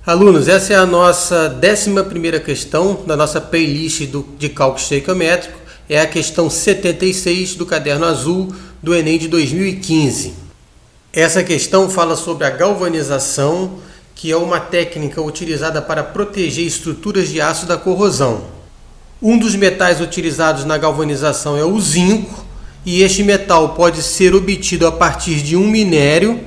Alunos, essa é a nossa 11ª questão da nossa playlist de cálculo estequiométrico. É a questão 76 do caderno azul do Enem de 2015. Essa questão fala sobre a galvanização, que é uma técnica utilizada para proteger estruturas de aço da corrosão. Um dos metais utilizados na galvanização é o zinco, e este metal pode ser obtido a partir de um minério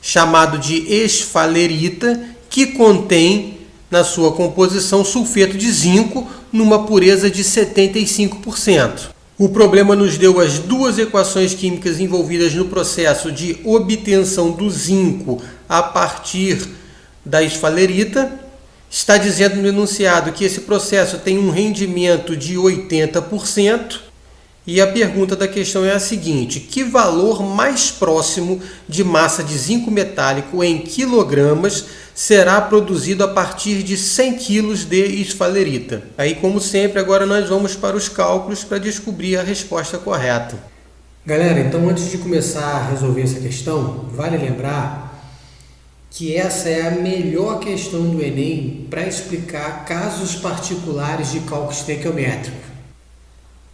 chamado de esfalerita, que contém na sua composição sulfeto de zinco numa pureza de 75%. O problema nos deu as duas equações químicas envolvidas no processo de obtenção do zinco a partir da esfalerita. Está dizendo no enunciado que esse processo tem um rendimento de 80%. E a pergunta da questão é a seguinte: que valor mais próximo de massa de zinco metálico em quilogramas será produzido a partir de 100 kg de esfalerita? Aí, como sempre, agora nós vamos para os cálculos para descobrir a resposta correta. Galera, então antes de começar a resolver essa questão, vale lembrar que essa é a melhor questão do Enem para explicar casos particulares de cálculo estequiométrico,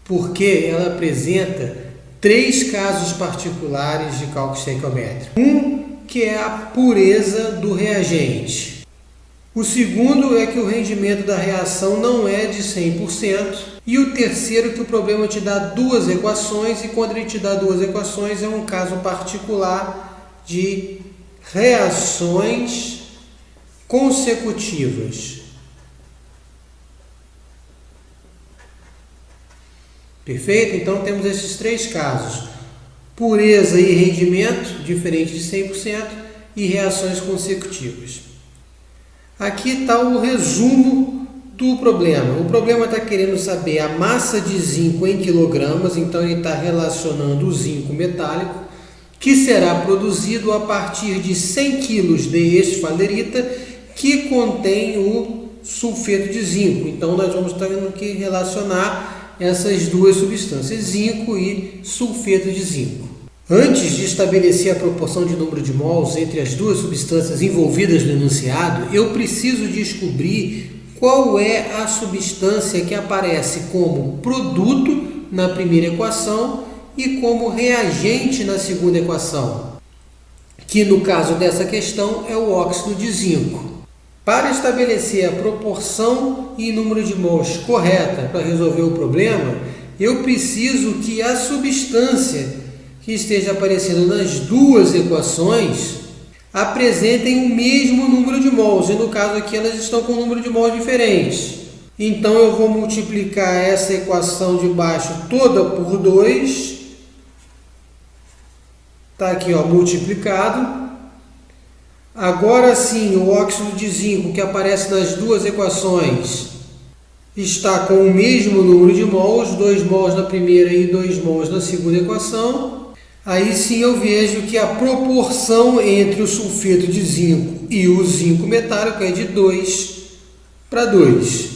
porque ela apresenta 3 casos particulares de cálculo estequiométrico. Um que é a pureza do reagente. O segundo é que o rendimento da reação não é de 100%. E o terceiro que o problema te dá duas equações, e quando ele te dá duas equações é um caso particular de reações consecutivas. Perfeito? Então temos esses 3 casos: pureza e rendimento diferente de 100% e reações consecutivas. Aqui está o resumo do problema. O problema está querendo saber a massa de zinco em quilogramas, então ele está relacionando o zinco metálico, que será produzido a partir de 100 kg de esfalerita, que contém o sulfeto de zinco. Então nós vamos tendo que relacionar essas duas substâncias, zinco e sulfeto de zinco. Antes de estabelecer a proporção de número de mols entre as duas substâncias envolvidas no enunciado, eu preciso descobrir qual é a substância que aparece como produto na primeira equação e como reagente na segunda equação, que no caso dessa questão é o óxido de zinco. Para estabelecer a proporção e número de mols correta para resolver o problema, eu preciso que a substância que esteja aparecendo nas duas equações apresentem o mesmo número de mols, e no caso aqui elas estão com um número de mols diferentes. Então eu vou multiplicar essa equação de baixo toda por 2. Está aqui, ó, multiplicado. Agora sim, o óxido de zinco que aparece nas duas equações está com o mesmo número de mols, 2 mols na primeira e 2 mols na segunda equação. Aí sim eu vejo que a proporção entre o sulfeto de zinco e o zinco metálico é de 2 para 2.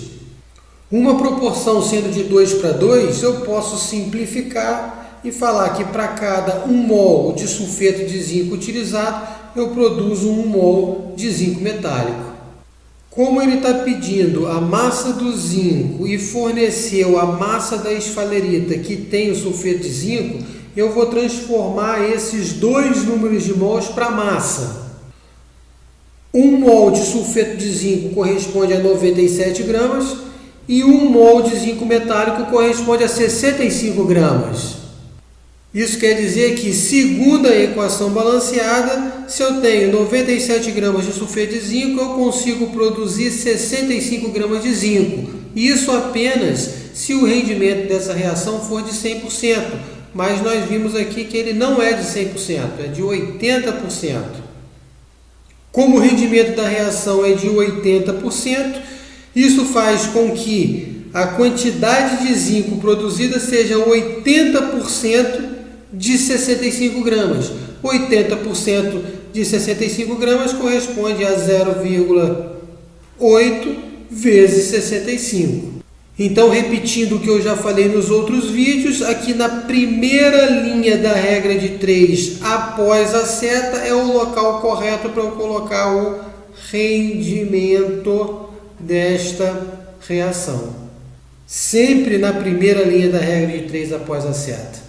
Uma proporção sendo de 2 para 2, eu posso simplificar e falar que para cada 1 mol de sulfeto de zinco utilizado, eu produzo 1 mol de zinco metálico. Como ele está pedindo a massa do zinco e forneceu a massa da esfalerita que tem o sulfeto de zinco, eu vou transformar esses 2 números de mols para massa. 1 mol de sulfeto de zinco corresponde a 97 gramas e 1 mol de zinco metálico corresponde a 65 gramas. Isso quer dizer que, segundo a equação balanceada, se eu tenho 97 gramas de sulfeto de zinco, eu consigo produzir 65 gramas de zinco. Isso apenas se o rendimento dessa reação for de 100%. Mas nós vimos aqui que ele não é de 100%, é de 80%. Como o rendimento da reação é de 80%, isso faz com que a quantidade de zinco produzida seja 80% de 65 gramas. 80% de 65 gramas corresponde a 0,8 vezes 65. Então, repetindo o que eu já falei nos outros vídeos, aqui na primeira linha da regra de 3, após a seta, é o local correto para eu colocar o rendimento desta reação. Sempre na primeira linha da regra de 3 após a seta.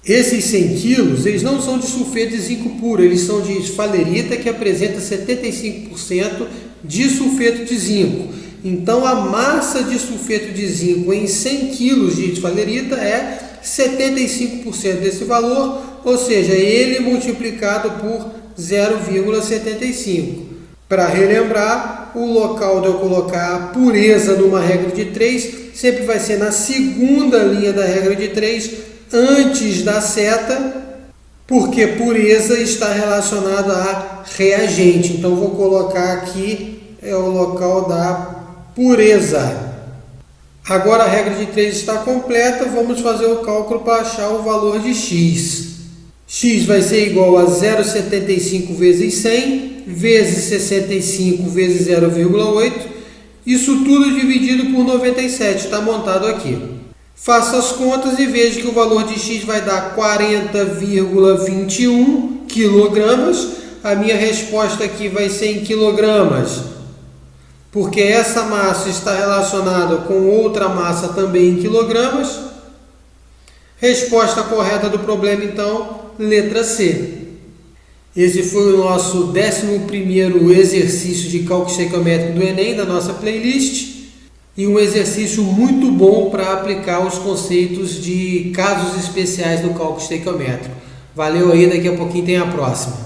Esses 100 quilos, eles não são de sulfeto de zinco puro, eles são de esfalerita que apresenta 75% de sulfeto de zinco. Então a massa de sulfeto de zinco em 100 quilos de esfalerita é 75% desse valor, ou seja, ele multiplicado por 0,75. Para relembrar, o local de eu colocar a pureza numa regra de 3 sempre vai ser na segunda linha da regra de 3, antes da seta, porque pureza está relacionada a reagente. Então vou colocar aqui o local da pureza. Agora a regra de 3 está completa, vamos fazer o cálculo para achar o valor de x. X vai ser igual a 0,75 vezes 100, vezes 65 vezes 0,8. Isso tudo dividido por 97, está montado aqui. Faça as contas e veja que o valor de x vai dar 40,21 quilogramas. A minha resposta aqui vai ser em quilogramas, porque essa massa está relacionada com outra massa também em quilogramas. Resposta correta do problema, então, letra C. Esse foi o nosso 11º exercício de cálculo estequiométrico do Enem, da nossa playlist. E um exercício muito bom para aplicar os conceitos de casos especiais do cálculo estequiométrico. Valeu aí, daqui a pouquinho tem a próxima.